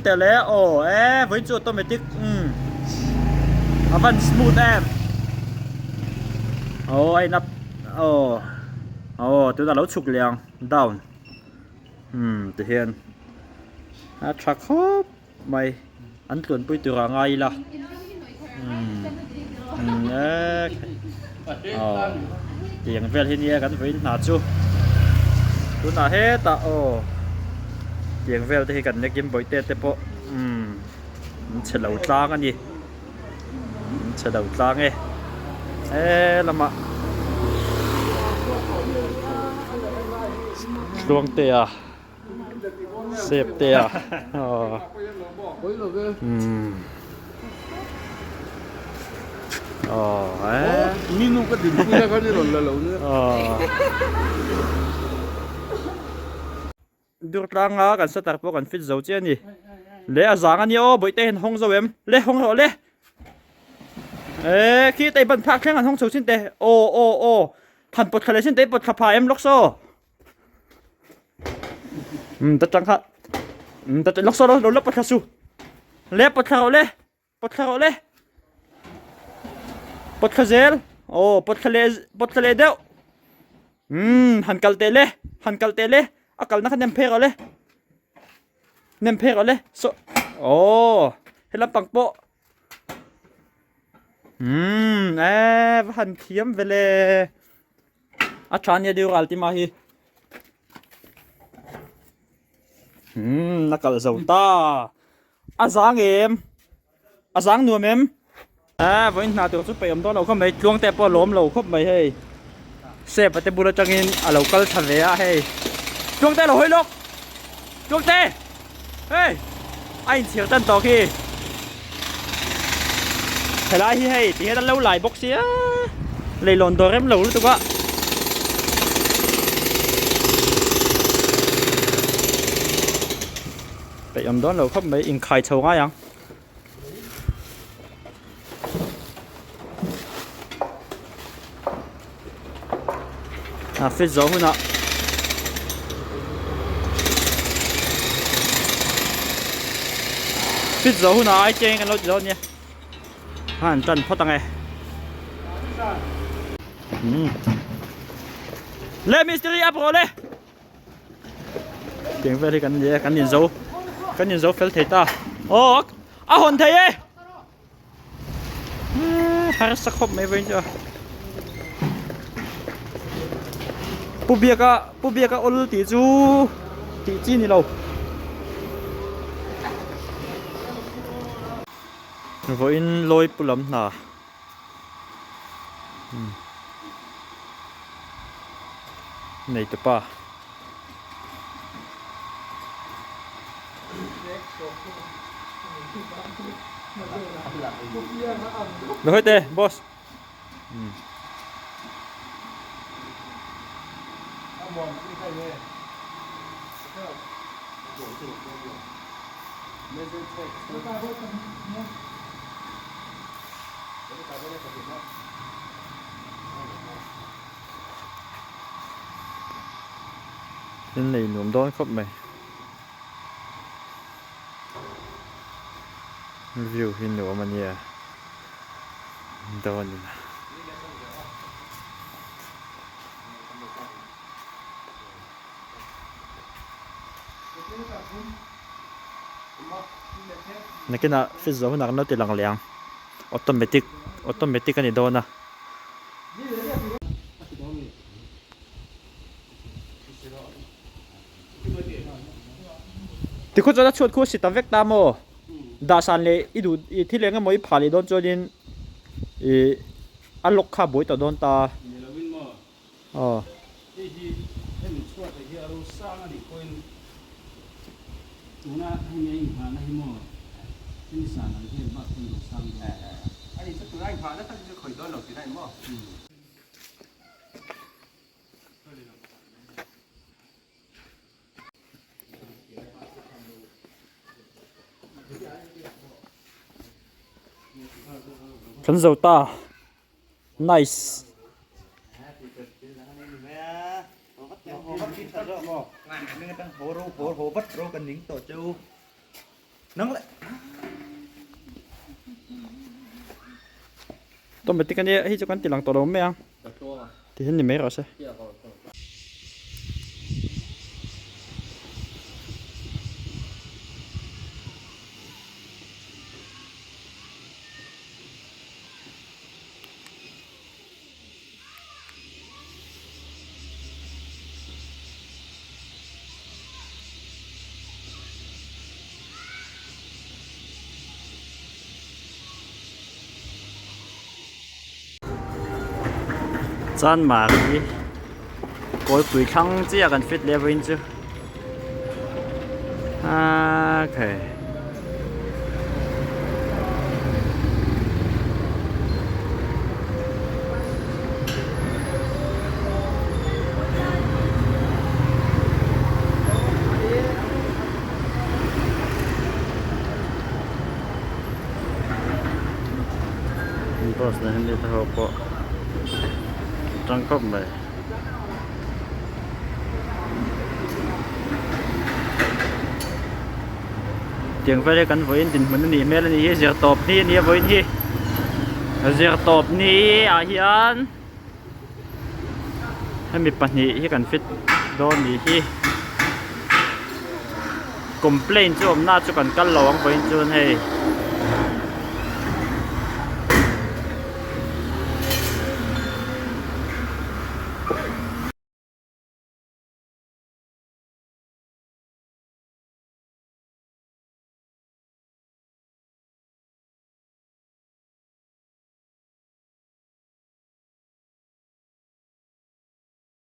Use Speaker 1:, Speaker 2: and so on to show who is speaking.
Speaker 1: tè lé ồ với chuột automatic van smooth em ai nắp tôi đã lâu chụp liền down từ hiện truck hop mày anh tuần bơi từ ra ngay là tiếng về hiện nay gắn với nát chú tôi nã hết ta tiếng về thì cần nhắc kiếm bơi tê tê bộ sẽ đầu trang anh gì sẽ đầu trang nghe làm ạ luồng tê à xếp tê à
Speaker 2: Minu cái gì cũng ra cái gì rồi lâu nữa.
Speaker 1: được đang á cần start po cần fit dấu chứ nhỉ lẽ à giang anh yo bơi tên hong dấu em lẽ hong rồi lẽ khi tay bận phạt khen anh hong dấu xin tê thành bột khởi xin tê bột khập em lóc so tất trăng khát tất lóc so đó lóc bột khát su lẽ bột khao lẽ bột khát zel bột khát lê đeo hành cal tê lẽ akal na nem phe rồi le so helam pang po han thiam vele achanya diu altima hi nakal zauta azang nuam em voin na tu chu pe am do lo khom mai chuang te po lom lo khop mai hei se pa te bula changin a local thave a hei chuông tay là hơi lốc chuông tay anh chiều tân tỏ khi phải lại hay thì ta lâu lại bốc xía lấy lòn đồ em lâu luôn tụi quá vậy ông đó lâu không mấy in khai châu ngay không phết gió hơn ạ phết gió hơn ai chơi cái lối gió nhỉ hàn trần phát tăng này lên mystery up rồi lên tiếng về thì cần gì cần nhìn dấu phết thấy ta hồn thấy ấy hai sắc khóc mấy với chưa bia ka ol ti chu ti chi ni lo vô in lôi pulam na này tu pa rồi tê boss nên này nhuộm đón khóc mày view hình nhuộm mà nhỉ đón này cái nào phía dưới nó thì lằng lẹng automatic cái này đâu nè thì cô cho nó chuột cô xịt tao vét tam ô đa sản lệ ít đủ thì lệ cái mỗi phá lệ đón cho nên ăn lộc khá bối tao đón ta chân dầu ta nice
Speaker 3: hồ vất rô cần nín tổ châu
Speaker 2: nắng lại
Speaker 1: tôi mới tin cái này hi cho con tiền lăng tổ đâu mấy anh thì hình như mấy rồi sao chân mà đi coi quỷ khăng chỉ cần fit level chứ ok bos na hindi tayo po trangkop ba tiếng về đây cắn với tình mình đi mẹ là đi giờ top đi đi với đi giờ top đi à hiền hay bị bắt nhị khi cần fit đón đi khi complain cho ông na cho cần cắt lỏng với cho hay